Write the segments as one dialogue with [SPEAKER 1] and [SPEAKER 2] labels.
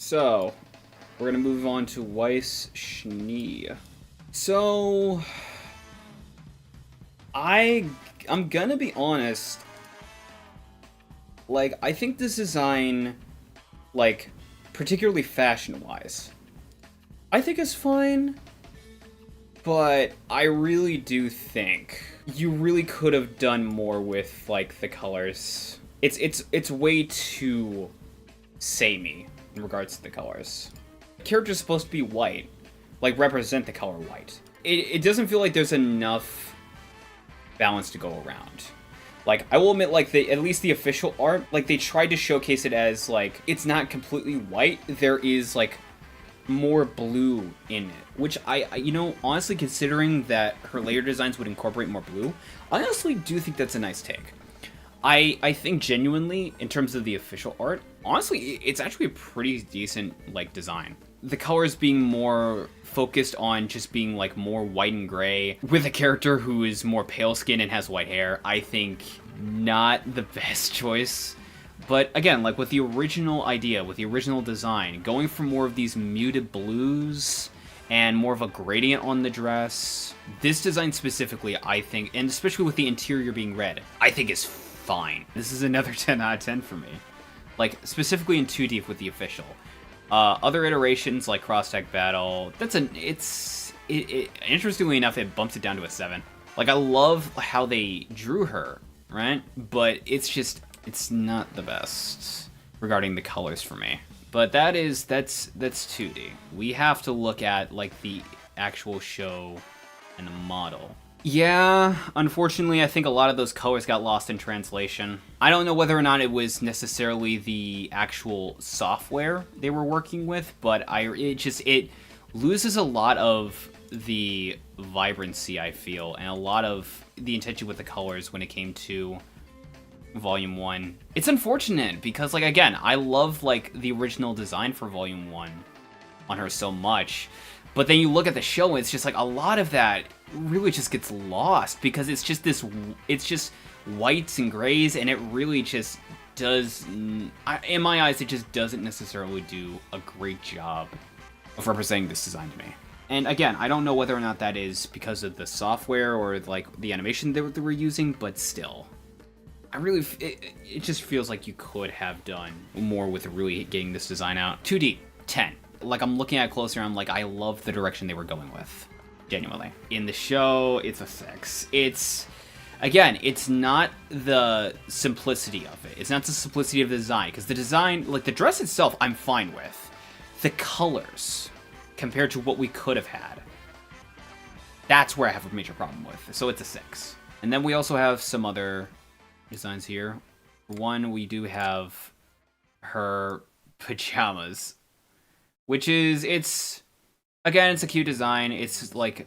[SPEAKER 1] So, we're gonna move on to Weiss Schnee. So, I'm gonna be honest. Like, I think this design, like, particularly fashion-wise, I think is fine. But I really do think you really could have done more with, like, the colors. It's way too samey in regards to the colors. The character's supposed to be white, like represent the color white. It doesn't feel like there's enough balance to go around. Like, I will admit, like, at least the official art, like, they tried to showcase it as, like, it's not completely white. There is, like, more blue in it, which you know, honestly, considering that her layer designs would incorporate more blue, I honestly do think that's a nice take. I think genuinely, in terms of the official art, honestly, it's actually a pretty decent, like, design. The colors being more focused on just being, like, more white and gray, with a character who is more pale skin and has white hair, I think not the best choice. But again, like, with the original idea, with the original design, going for more of these muted blues and more of a gradient on the dress, this design specifically, I think, and especially with the interior being red, I think is fine. This is another 10 out of 10 for me. Like, specifically in 2D with the official. Other iterations, like Cross Tech Battle, interestingly enough, it bumps it down to a 7. Like, I love how they drew her, right? But it's just, it's not the best regarding the colors for me. But that's 2D. We have to look at, like, the actual show and the model. Yeah, unfortunately, I think a lot of those colors got lost in translation. I don't know whether or not it was necessarily the actual software they were working with, but it loses a lot of the vibrancy, I feel, and a lot of the intention with the colors when it came to Volume 1. It's unfortunate because, like, again, I love, like, the original design for Volume 1 on her so much, but then you look at the show and it's just like a lot of that really just gets lost because it's just whites and grays, and it really just does, in my eyes, it just doesn't necessarily do a great job of representing this design to me. And again, I don't know whether or not that is because of the software or, like, the animation that they were using, but still, it just feels like you could have done more with really getting this design out. 2D, 10. Like, I'm looking at it closer, I'm like, I love the direction they were going with. Genuinely. In the show, it's a 6. Again, it's not the simplicity of it. It's not the simplicity of the design, because the design, like, the dress itself, I'm fine with. The colors, compared to what we could have had, that's where I have a major problem with. So it's a 6. And then we also have some other designs here. One, we do have her pajamas, which is, again, it's a cute design. It's like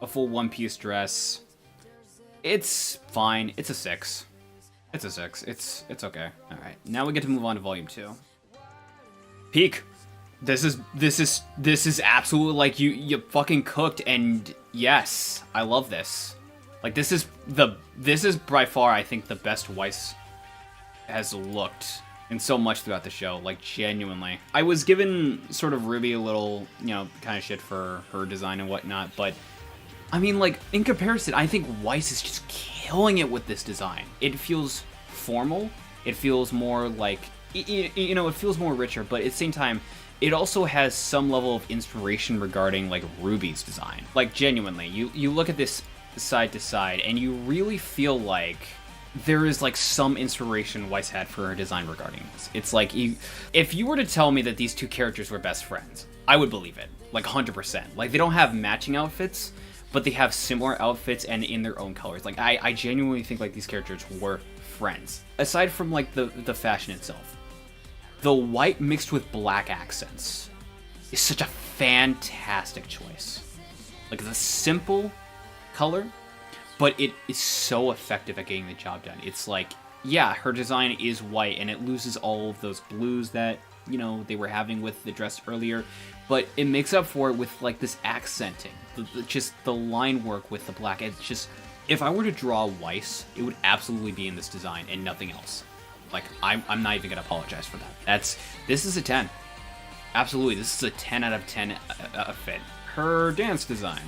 [SPEAKER 1] a full one-piece dress. It's fine. It's a 6. It's a 6. It's okay. All right. Now we get to move on to Volume 2. Peak. This is absolutely, like, you fucking cooked, and yes, I love this. Like, this is by far, I think, the best Weiss has looked in so much throughout the show, like, genuinely. I was given sort of RWBY a little, you know, kind of shit for her design and whatnot, but I mean, like, in comparison, I think Weiss is just killing it with this design. It feels formal. It feels more like, you know, it feels more richer, but at the same time, it also has some level of inspiration regarding, like, RWBY's design. Like, genuinely, you look at this side to side, and you really feel like there is, like, some inspiration Weiss had for her design regarding this. It's like, if you were to tell me that these two characters were best friends, I would believe it, like, 100%. Like, they don't have matching outfits, but they have similar outfits and in their own colors. Like, I genuinely think, like, these characters were friends. Aside from, like, the fashion itself, the white mixed with black accents is such a fantastic choice. Like, it's a simple color, but it is so effective at getting the job done. It's like, yeah, her design is white, and it loses all of those blues that, you know, they were having with the dress earlier, but it makes up for it with, like, this accenting, just the line work with the black. It's just, if I were to draw Weiss, it would absolutely be in this design and nothing else. Like, I'm not even gonna apologize for that. This is a 10. Absolutely, this is a 10 out of 10 fit. Her dance design.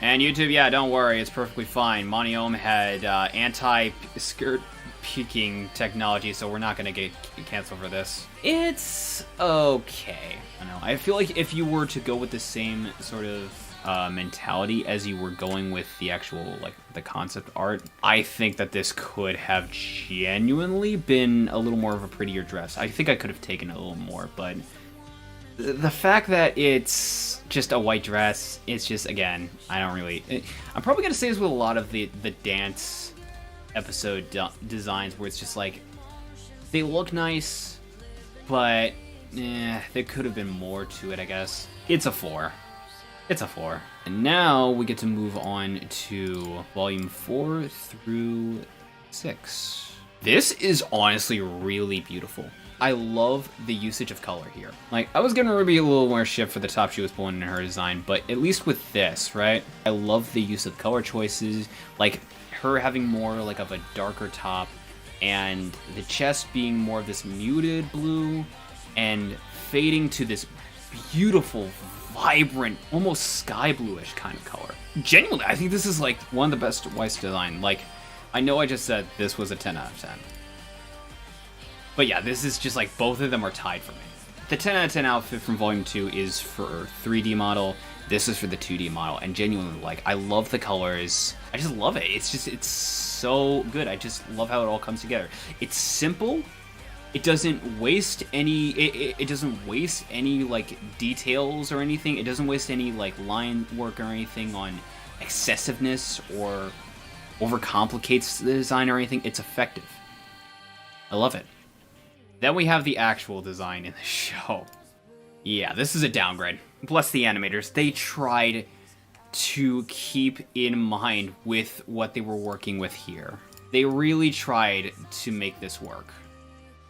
[SPEAKER 1] And YouTube, yeah, don't worry, it's perfectly fine. Monoome had anti-skirt peeking technology, so we're not gonna get canceled for this. It's okay. I know. I feel like if you were to go with the same sort of mentality as you were going with the actual, like, the concept art, I think that this could have genuinely been a little more of a prettier dress. I think I could have taken a little more, but the fact that it's just a white dress, it's just, again, I don't really... I'm probably going to say this with a lot of the dance episode designs, where it's just like, they look nice, but there could have been more to it, I guess. It's a 4. It's a 4. And now we get to move on to volume 4 through 6. This is honestly really beautiful. I love the usage of color here. Like, I was giving RWBY a little more shit for the top she was pulling in her design, but at least with this, right? I love the use of color choices, like her having more like of a darker top, and the chest being more of this muted blue, and fading to this beautiful, vibrant, almost sky bluish kind of color. Genuinely, I think this is like one of the best Weiss design. Like, I know I just said this was a 10 out of 10. But yeah, this is just like, both of them are tied for me. The 10 out of 10 outfit from Volume 2 is for 3D model. This is for the 2D model. And genuinely, like, I love the colors. I just love it. It's so good. I just love how it all comes together. It's simple. It doesn't waste any, it doesn't waste any, like, details or anything. It doesn't waste any, like, line work or anything on excessiveness or overcomplicates the design or anything. It's effective. I love it. Then we have the actual design in the show. Yeah, this is a downgrade. Bless the animators. They tried to keep in mind with what they were working with here. They really tried to make this work.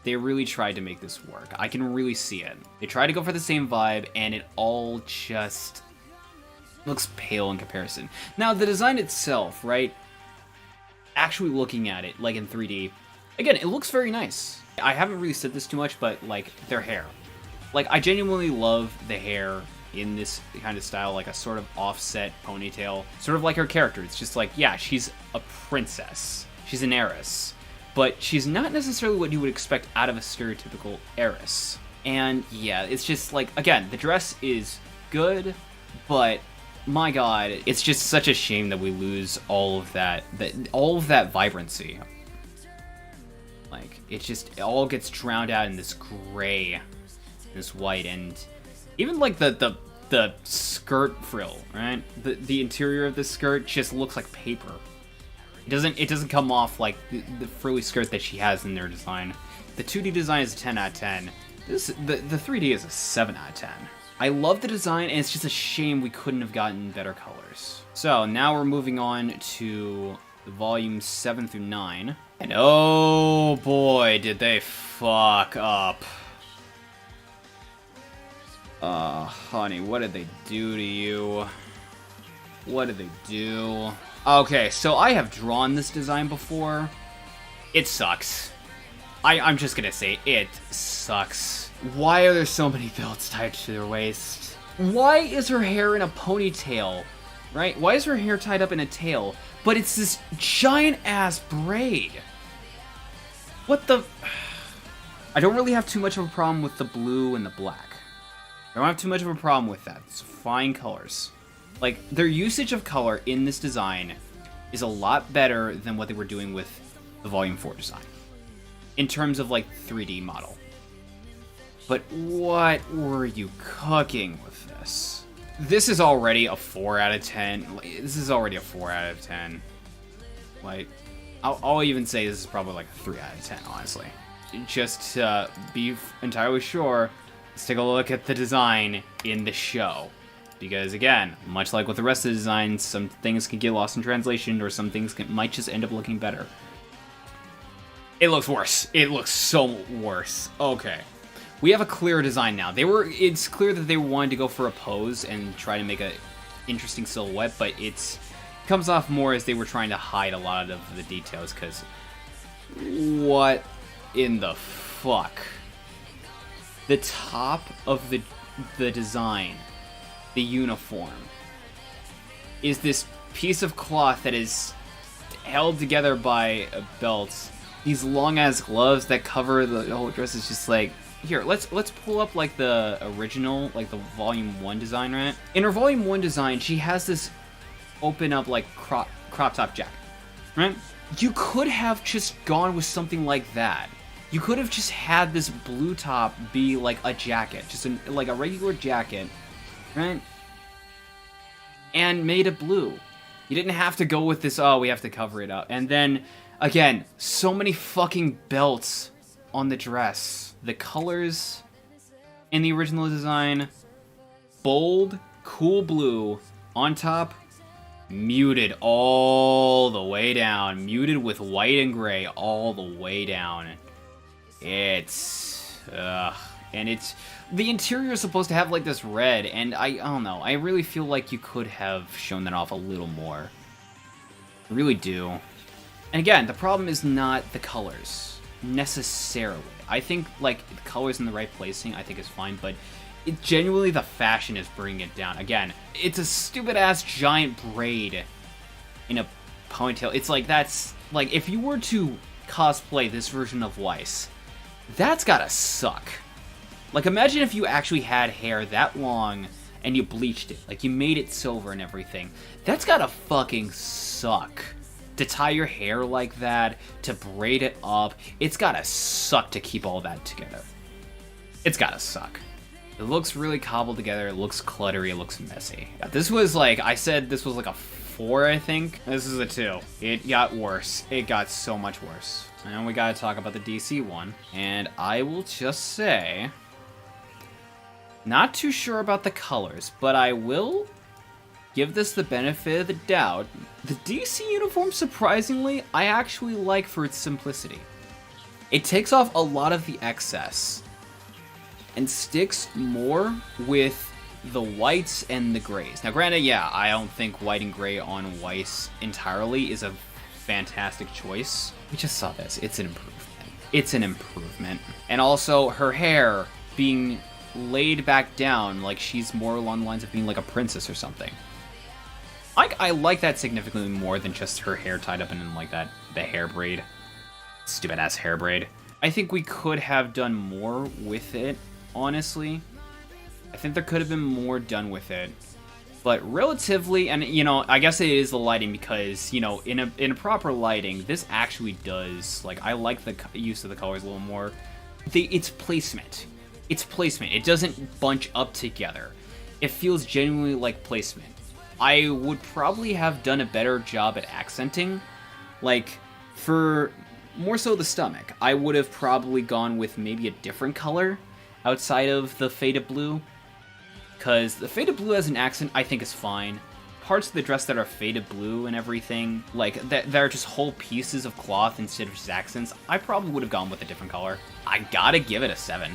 [SPEAKER 1] They really tried to make this work. I can really see it. They tried to go for the same vibe, and it all just looks pale in comparison. Now, the design itself, right? Actually looking at it, like in 3D, again, it looks very nice. I haven't really said this too much, but, like, their hair. Like, I genuinely love the hair in this kind of style, like a sort of offset ponytail. Sort of like her character. It's just like, yeah, she's a princess. She's an heiress. But she's not necessarily what you would expect out of a stereotypical heiress. And, yeah, it's just, like, again, the dress is good, but my god, it's just such a shame that we lose all of that vibrancy. Like, it all gets drowned out in this gray, this white, and even like the skirt frill, right? The interior of the skirt just looks like paper. It doesn't come off like the frilly skirt that she has in their design. The 2D design is a 10 out of 10. The 3D is a 7 out of 10. I love the design, and it's just a shame we couldn't have gotten better colors. So now we're moving on to volumes 7 through 9. And oh boy, did they fuck up. Honey, what did they do to you? What did they do? Okay, so I have drawn this design before. It sucks. I'm just gonna say, it sucks. Why are there so many belts tied to their waist? Why is her hair in a ponytail? Right? Why is her hair tied up in a tail? But it's this giant-ass braid. What the... I don't really have too much of a problem with the blue and the black. I don't have too much of a problem with that. It's fine colors. Like, their usage of color in this design is a lot better than what they were doing with the Volume 4 design. In terms of, like, 3D model. But what were you cooking with this? This is already a 4 out of 10. This is already a 4 out of 10. Like, I'll even say this is probably like a 3 out of 10, honestly. Just to be entirely sure, let's take a look at the design in the show. Because again, much like with the rest of the designs, some things can get lost in translation, or some things might just end up looking better. It looks worse. It looks so worse. Okay. We have a clearer design now. It's clear that they wanted to go for a pose and try to make a interesting silhouette, but it comes off more as they were trying to hide a lot of the details, because what in the fuck? the top of the design, the uniform, is this piece of cloth that is held together by a belt. These long-ass gloves that cover the whole dress is just like... Here, let's pull up, like, the original, like, the Volume 1 design, right? In her Volume 1 design, she has this open-up, like, crop top jacket, right? You could have just gone with something like that. You could have just had this blue top be, like, a jacket. Just, like, a regular jacket, right? And made it blue. You didn't have to go with this, oh, we have to cover it up. And then, again, so many fucking belts on the dress. The colors in the original design, bold, cool blue, on top, muted all the way down. Muted with white and gray all the way down. It's... and it's... The interior is supposed to have, like, this red, and I don't know. I really feel like you could have shown that off a little more. I really do. And again, the problem is not the colors, necessarily. I think, like, the colors in the right placing, I think is fine, but it genuinely, the fashion is bringing it down. Again, it's a stupid-ass giant braid in a ponytail. It's like, that's... Like, if you were to cosplay this version of Weiss, that's gotta suck. Like, imagine if you actually had hair that long and you bleached it. Like, you made it silver and everything. That's gotta fucking suck. To tie your hair like that, to braid it up, it's gotta suck to keep all that together. It's gotta suck. It looks really cobbled together, it looks cluttery, it looks messy. Yeah, this was like, I said this was like a 4, I think. This is a 2. It got worse. It got so much worse. And we gotta talk about the DC one. And I will just say, not too sure about the colors, but I will give this the benefit of the doubt. The DC uniform, surprisingly, I actually like for its simplicity. It takes off a lot of the excess and sticks more with the whites and the grays. Now, granted, yeah, I don't think white and gray on Weiss entirely is a fantastic choice. We just saw this. It's an improvement. It's an improvement. And also, her hair being laid back down like she's more along the lines of being like a princess or something. I like that significantly more than just her hair tied up in like that, the hair braid. Stupid ass hair braid. I think we could have done more with it, honestly. I think there could have been more done with it. But relatively, and you know, I guess it is the lighting because, you know, in a proper lighting, this actually does, like, I like the use of the colors a little more. It's placement. It's placement. It doesn't bunch up together. It feels genuinely like placement. I would probably have done a better job at accenting. Like, for more so the stomach, I would have probably gone with maybe a different color outside of the faded blue. Because the faded blue as an accent, I think is fine. Parts of the dress that are faded blue and everything, like, that are just whole pieces of cloth instead of just accents, I probably would have gone with a different color. I gotta give it a 7.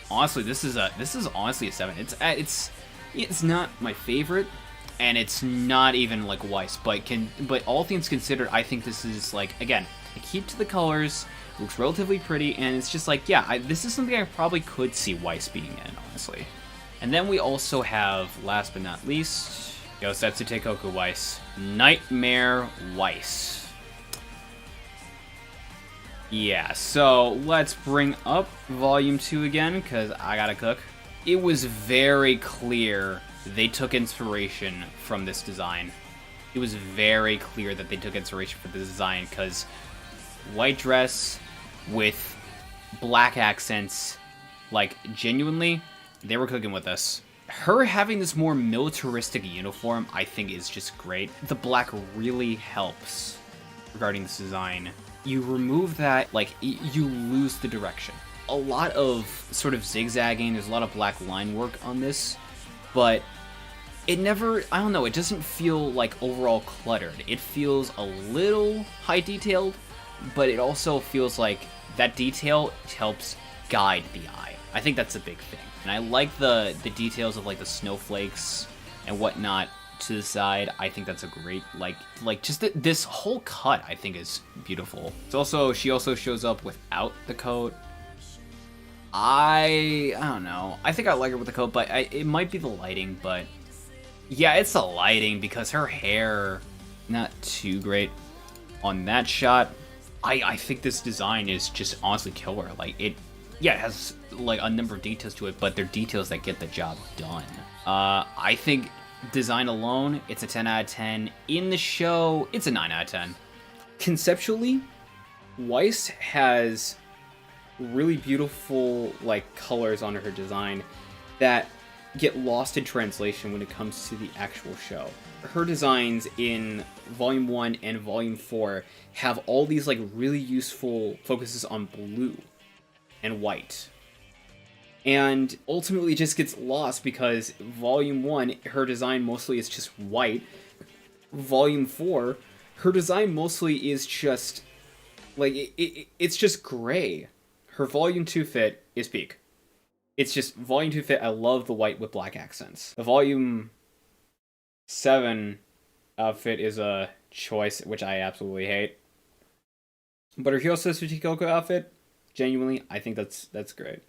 [SPEAKER 1] Honestly, this is honestly a 7. It's not my favorite. And it's not even like Weiss, but all things considered, I think this is like, again, I keep to the colors, looks relatively pretty, and it's just like, yeah, this is something I probably could see Weiss being in, honestly. And then we also have, last but not least, Hyousetsu Teikoku Weiss, Nightmare Weiss. Yeah, so let's bring up Volume 2 again, because I gotta cook. It was very clear they took inspiration from this design. It was very clear that they took inspiration from the design because white dress with black accents, like, genuinely, they were cooking with us. Her having this more militaristic uniform, I think, is just great. The black really helps regarding this design. You remove that, like, you lose the direction. A lot of sort of zigzagging, there's a lot of black line work on this, but it never, I don't know, it doesn't feel like overall cluttered. It feels a little high detailed, but it also feels like that detail helps guide the eye. I think that's a big thing. And I like the details of like the snowflakes and whatnot to the side. I think that's a great, like just this whole cut I think is beautiful. It's also, she also shows up without the coat. I don't know. I think I like her with the coat, but it might be the lighting, but yeah, it's the lighting because her hair, not too great on that shot. I think this design is just honestly killer. Like yeah, it has like a number of details to it, but they're details that get the job done. I think design alone, it's a 10 out of 10. In the show, it's a 9 out of 10. Conceptually, Weiss has really beautiful like colors on her design that get lost in translation when it comes to the actual show. Her designs in Volume 1 and Volume 4 have all these like really useful focuses on blue and white. And ultimately it just gets lost because Volume 1, her design mostly is just white. Volume 4, her design mostly is just like it's just gray. Her Volume 2 fit is peak. It's just Volume 2 fit. I love the white with black accents. The Volume 7 outfit is a choice, which I absolutely hate. But her Hyousetsu Teikoku outfit, genuinely, I think that's great.